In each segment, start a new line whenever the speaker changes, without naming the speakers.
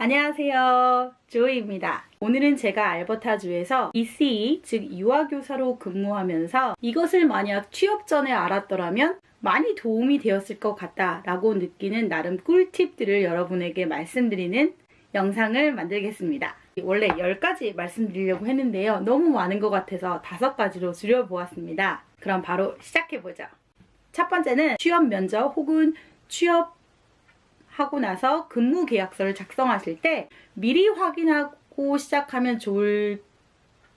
안녕하세요, 조이입니다. 오늘은 제가 알버타주에서 ECE, 즉 유아교사로 근무하면서 이것을 만약 취업 전에 알았더라면 많이 도움이 되었을 것 같다 라고 느끼는 나름 꿀팁들을 여러분에게 말씀드리는 영상을 만들겠습니다. 원래 10가지 말씀드리려고 했는데요, 너무 많은 것 같아서 5가지로 줄여보았습니다. 그럼 바로 시작해보죠. 첫 번째는 취업 면접 혹은 취업하고 나서 근무 계약서를 작성하실 때 미리 확인하고 시작하면 좋을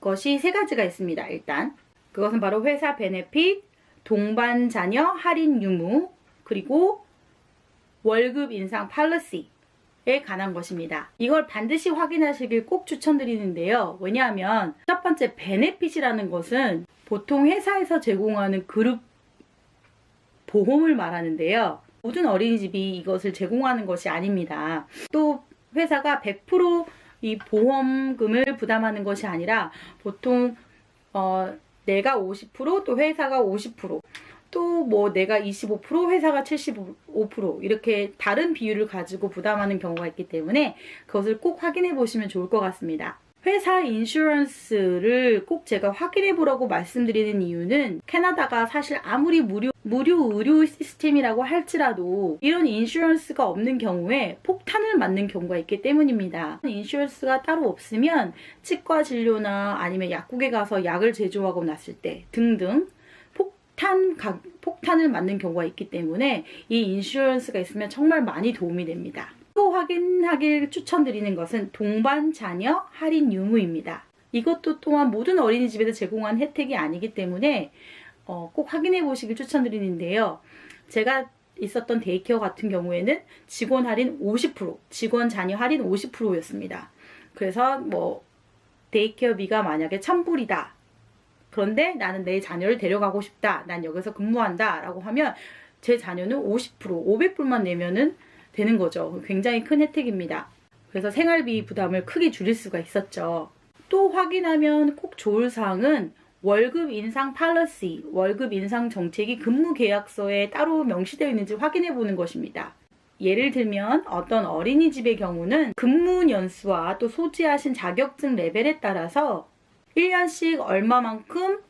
것이 3가지가 있습니다. 일단 그것은 바로 회사 베네핏, 동반 자녀 할인 유무, 그리고 월급 인상 팔러시에 관한 것입니다. 이걸 반드시 확인하시길 꼭 추천드리는데요. 왜냐하면 첫 번째 베네핏이라는 것은 보통 회사에서 제공하는 그룹 보험을 말하는데요. 모든 어린이집이 이것을 제공하는 것이 아닙니다. 또 회사가 100% 이 보험금을 부담하는 것이 아니라 보통 내가 50%, 또 회사가 50%, 또 뭐 내가 25%, 회사가 75% 이렇게 다른 비율을 가지고 부담하는 경우가 있기 때문에 그것을 꼭 확인해 보시면 좋을 것 같습니다. 회사 인슈런스를 꼭 제가 확인해 보라고 말씀드리는 이유는 캐나다가 사실 아무리 무료 의료 시스템이라고 할지라도 이런 인슈런스가 없는 경우에 폭탄을 맞는 경우가 있기 때문입니다. 인슈런스가 따로 없으면 치과 진료나 아니면 약국에 가서 약을 제조하고 났을 때 등등 폭탄을 맞는 경우가 있기 때문에 이 인슈런스가 있으면 정말 많이 도움이 됩니다. 또 확인하길 추천드리는 것은 동반 자녀 할인 유무입니다. 이것도 또한 모든 어린이집에서 제공한 혜택이 아니기 때문에 꼭 확인해 보시길 추천드리는데요. 제가 있었던 데이케어 같은 경우에는 직원 할인 50%, 직원 자녀 할인 50%였습니다. 그래서 뭐 데이케어비가 만약에 1,000불이다. 그런데 나는 내 자녀를 데려가고 싶다. 난 여기서 근무한다. 라고 하면 제 자녀는 50%, 500불만 내면은 되는 거죠. 굉장히 큰 혜택입니다. 그래서 생활비 부담을 크게 줄일 수가 있었죠. 또 확인하면 꼭 좋을 사항은 월급 인상 팔러시, 월급 인상 정책이 근무 계약서에 따로 명시되어 있는지 확인해 보는 것입니다. 예를 들면 어떤 어린이집의 경우는 근무 연수와 또 소지하신 자격증 레벨에 따라서 1년씩 얼마만큼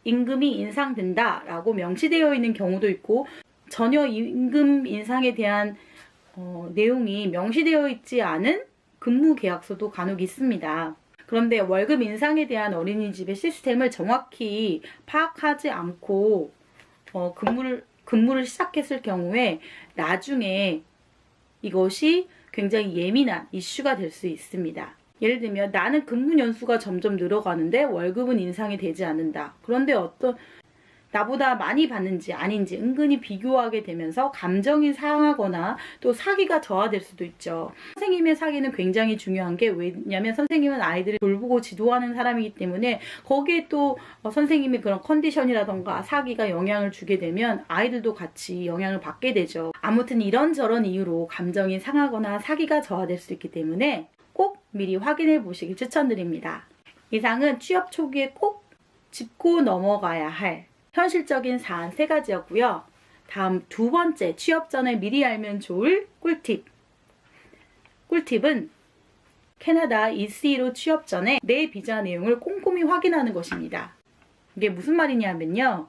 임금이 인상된다 라고 명시되어 있는 경우도 있고, 전혀 임금 인상에 대한 내용이 명시되어 있지 않은 근무 계약서도 간혹 있습니다. 그런데 월급 인상에 대한 어린이집의 시스템을 정확히 파악하지 않고 근무를 시작했을 경우에 나중에 이것이 굉장히 예민한 이슈가 될 수 있습니다. 예를 들면 나는 근무 연수가 점점 늘어가는데 월급은 인상이 되지 않는다. 그런데 나보다 많이 받는지 아닌지 은근히 비교하게 되면서 감정이 상하거나 또 사기가 저하될 수도 있죠. 선생님의 사기는 굉장히 중요한 게, 왜냐면 선생님은 아이들을 돌보고 지도하는 사람이기 때문에 거기에 또 선생님의 그런 컨디션이라던가 사기가 영향을 주게 되면 아이들도 같이 영향을 받게 되죠. 아무튼 이런저런 이유로 감정이 상하거나 사기가 저하될 수 있기 때문에 꼭 미리 확인해 보시길 추천드립니다. 이상은 취업 초기에 꼭 짚고 넘어가야 할 현실적인 사안 3가지였고요. 다음 2번째, 취업 전에 미리 알면 좋을 꿀팁. 꿀팁은 캐나다 ECE로 취업 전에 내 비자 내용을 꼼꼼히 확인하는 것입니다. 이게 무슨 말이냐면요,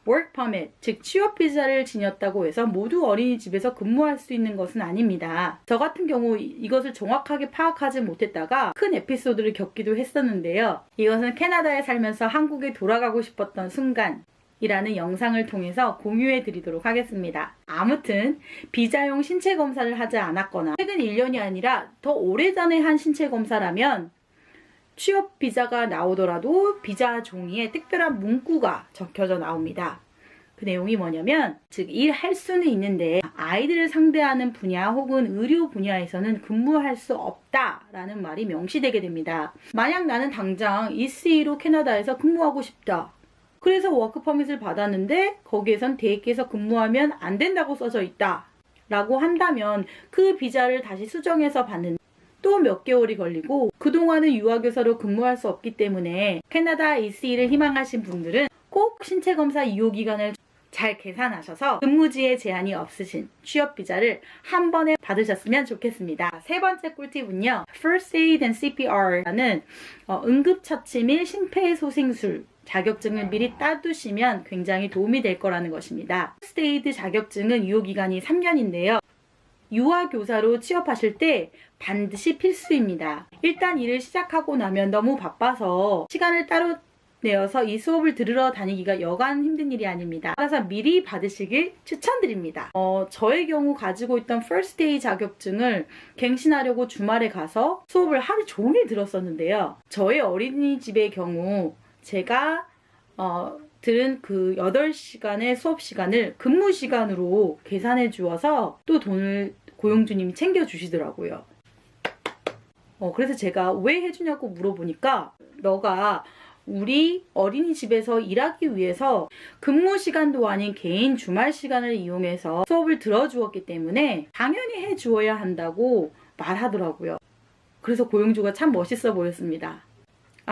Work Permit, 즉 취업 비자를 지녔다고 해서 모두 어린이집에서 근무할 수 있는 것은 아닙니다. 저 같은 경우 이것을 정확하게 파악하지 못했다가 큰 에피소드를 겪기도 했었는데요. 이것은 캐나다에 살면서 한국에 돌아가고 싶었던 순간 이라는 영상을 통해서 공유해 드리도록 하겠습니다. 아무튼 비자용 신체 검사를 하지 않았거나 최근 1년이 아니라 더 오래전에 한 신체 검사라면 취업 비자가 나오더라도 비자 종이에 특별한 문구가 적혀져 나옵니다. 그 내용이 뭐냐면, 즉 일할 수는 있는데 아이들을 상대하는 분야 혹은 의료 분야에서는 근무할 수 없다라는 말이 명시되게 됩니다. 만약 나는 당장 ECE로 캐나다에서 근무하고 싶다. 그래서 워크퍼밋을 받았는데 거기에선 데이케어에서 근무하면 안 된다고 써져 있다 라고 한다면 그 비자를 다시 수정해서 받는 또 몇 개월이 걸리고, 그동안은 유아교사로 근무할 수 없기 때문에 캐나다 ECE를 희망하신 분들은 꼭 신체검사 유효기간을 잘 계산하셔서 근무지에 제한이 없으신 취업비자를 한 번에 받으셨으면 좋겠습니다. 세 번째 꿀팁은요. First Aid and CPR라는 응급처치 및 심폐소생술 자격증을 미리 따두시면 굉장히 도움이 될 거라는 것입니다. First Aid 자격증은 유효기간이 3년인데요. 유아교사로 취업하실 때 반드시 필수입니다. 일단 일을 시작하고 나면 너무 바빠서 시간을 따로 내어서 이 수업을 들으러 다니기가 여간 힘든 일이 아닙니다. 따라서 미리 받으시길 추천드립니다. 저의 경우 가지고 있던 First Day 자격증을 갱신하려고 주말에 가서 수업을 하루 종일 들었었는데요. 저의 어린이집의 경우 제가 들은 그 8시간의 수업 시간을 근무 시간으로 계산해 주어서 또 돈을 고용주님이 챙겨주시더라고요. 그래서 제가 왜 해주냐고 물어보니까 너가 우리 어린이집에서 일하기 위해서 근무 시간도 아닌 개인 주말 시간을 이용해서 수업을 들어주었기 때문에 당연히 해주어야 한다고 말하더라고요. 그래서 고용주가 참 멋있어 보였습니다.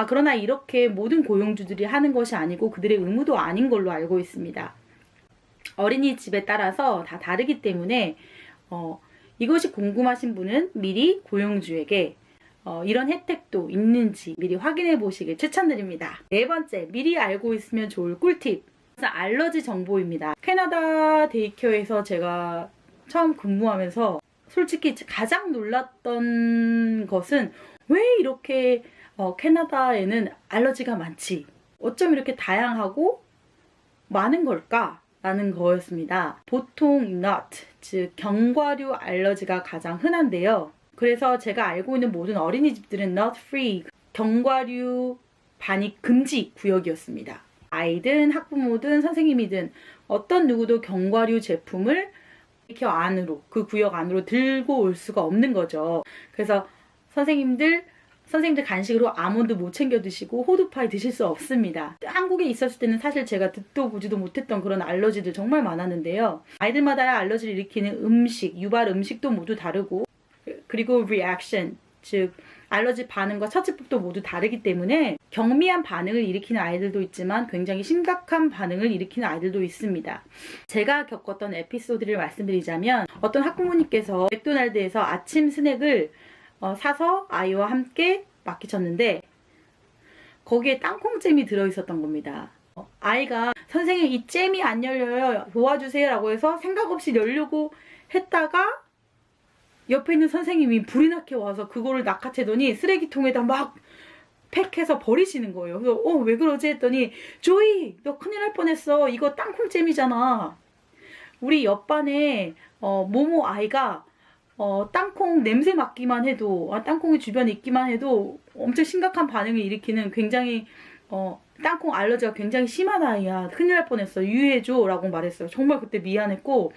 그러나 이렇게 모든 고용주들이 하는 것이 아니고 그들의 의무도 아닌 걸로 알고 있습니다. 어린이집에 따라서 다 다르기 때문에 이것이 궁금하신 분은 미리 고용주에게 이런 혜택도 있는지 미리 확인해 보시길 추천드립니다. 네 번째, 미리 알고 있으면 좋을 꿀팁. 알러지 정보입니다. 캐나다 데이케어에서 제가 처음 근무하면서 솔직히 가장 놀랐던 것은 왜 이렇게 캐나다에는 알러지가 많지? 어쩜 이렇게 다양하고 많은 걸까? 라는 거였습니다. 보통 nut, 즉 견과류 알러지가 가장 흔한데요. 그래서 제가 알고 있는 모든 어린이집들은 nut free, 견과류 반입 금지 구역이었습니다. 아이든 학부모든 선생님이든 어떤 누구도 견과류 제품을 이렇게 안으로, 그 구역 안으로 들고 올 수가 없는 거죠. 그래서 선생님들 간식으로 아몬드 못 챙겨 드시고 호두파이 드실 수 없습니다. 한국에 있었을 때는 사실 제가 듣도 보지도 못했던 그런 알러지들 정말 많았는데요. 아이들마다 알러지를 일으키는 음식, 유발 음식도 모두 다르고 그리고 reaction, 즉 알러지 반응과 처치법도 모두 다르기 때문에 경미한 반응을 일으키는 아이들도 있지만 굉장히 심각한 반응을 일으키는 아이들도 있습니다. 제가 겪었던 에피소드를 말씀드리자면 어떤 학부모님께서 맥도날드에서 아침 스낵을 사서 아이와 함께 맡기셨는데 거기에 땅콩잼이 들어있었던 겁니다. 아이가 선생님 이 잼이 안 열려요 도와주세요 라고 해서 생각 없이 열려고 했다가 옆에 있는 선생님이 불이 나게 와서 그거를 낚아채더니 쓰레기통에다 막 팩해서 버리시는 거예요. 그래서 왜 그러지 했더니 조이 너 큰일 날 뻔했어. 이거 땅콩잼이잖아. 우리 옆반에 모모 아이가 땅콩 냄새 맡기만 해도 땅콩이 주변에 있기만 해도 엄청 심각한 반응을 일으키는 굉장히 땅콩 알러지가 굉장히 심한 아이야. 큰일 날 뻔했어. 유의해줘 라고 말했어요. 정말 그때 미안했고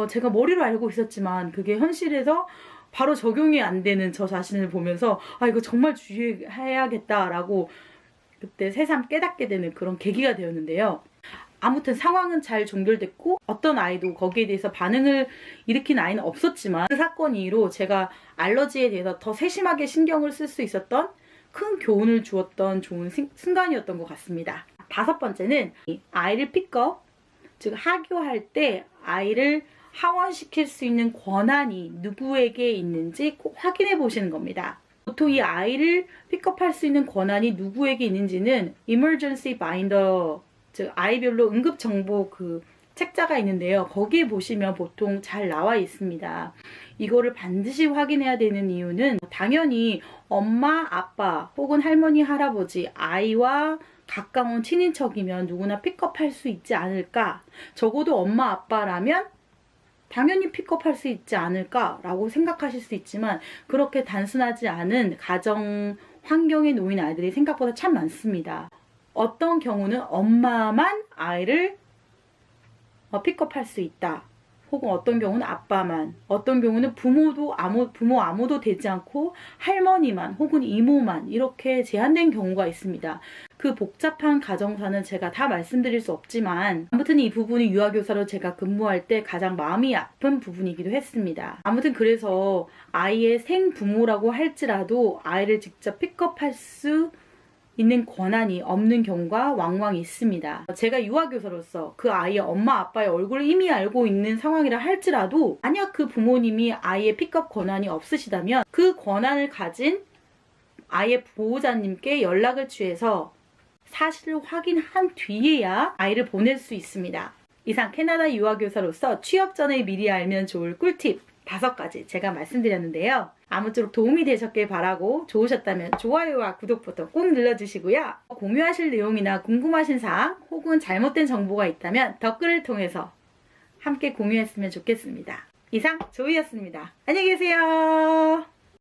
제가 머리로 알고 있었지만 그게 현실에서 바로 적용이 안 되는 저 자신을 보면서 이거 정말 주의해야겠다라고 그때 새삼 깨닫게 되는 그런 계기가 되었는데요. 아무튼 상황은 잘 종결됐고 어떤 아이도 거기에 대해서 반응을 일으킨 아이는 없었지만 그 사건 이후로 제가 알러지에 대해서 더 세심하게 신경을 쓸 수 있었던 큰 교훈을 주었던 좋은 순간이었던 것 같습니다. 다섯 번째는 아이를 픽업, 즉 하교할 때 아이를 하원시킬 수 있는 권한이 누구에게 있는지 꼭 확인해 보시는 겁니다. 보통 이 아이를 픽업할 수 있는 권한이 누구에게 있는지는 Emergency Binder, 즉 아이별로 응급정보 그 책자가 있는데요. 거기에 보시면 보통 잘 나와 있습니다. 이거를 반드시 확인해야 되는 이유는 당연히 엄마, 아빠 혹은 할머니, 할아버지, 아이와 가까운 친인척이면 누구나 픽업할 수 있지 않을까? 적어도 엄마, 아빠라면 당연히 픽업할 수 있지 않을까라고 생각하실 수 있지만 그렇게 단순하지 않은 가정 환경에 놓인 아이들이 생각보다 참 많습니다. 어떤 경우는 엄마만 아이를 픽업할 수 있다. 혹은 어떤 경우는 아빠만, 어떤 경우는 부모 아무도 되지 않고 할머니만 혹은 이모만 이렇게 제한된 경우가 있습니다. 그 복잡한 가정사는 제가 다 말씀드릴 수 없지만 아무튼 이 부분이 유아교사로 제가 근무할 때 가장 마음이 아픈 부분이기도 했습니다. 아무튼 그래서 아이의 생부모라고 할지라도 아이를 직접 픽업할 수 있는 권한이 없는 경우가 왕왕 있습니다. 제가 유아교사로서 그 아이의 엄마 아빠의 얼굴을 이미 알고 있는 상황이라 할지라도 만약 그 부모님이 아이의 픽업 권한이 없으시다면 그 권한을 가진 아이의 보호자님께 연락을 취해서 사실을 확인한 뒤에야 아이를 보낼 수 있습니다. 이상 캐나다 유아교사로서 취업 전에 미리 알면 좋을 꿀팁 5가지 제가 말씀드렸는데요. 아무쪼록 도움이 되셨길 바라고 좋으셨다면 좋아요와 구독 버튼 꼭 눌러주시고요. 공유하실 내용이나 궁금하신 사항 혹은 잘못된 정보가 있다면 댓글을 통해서 함께 공유했으면 좋겠습니다. 이상 조이였습니다. 안녕히 계세요.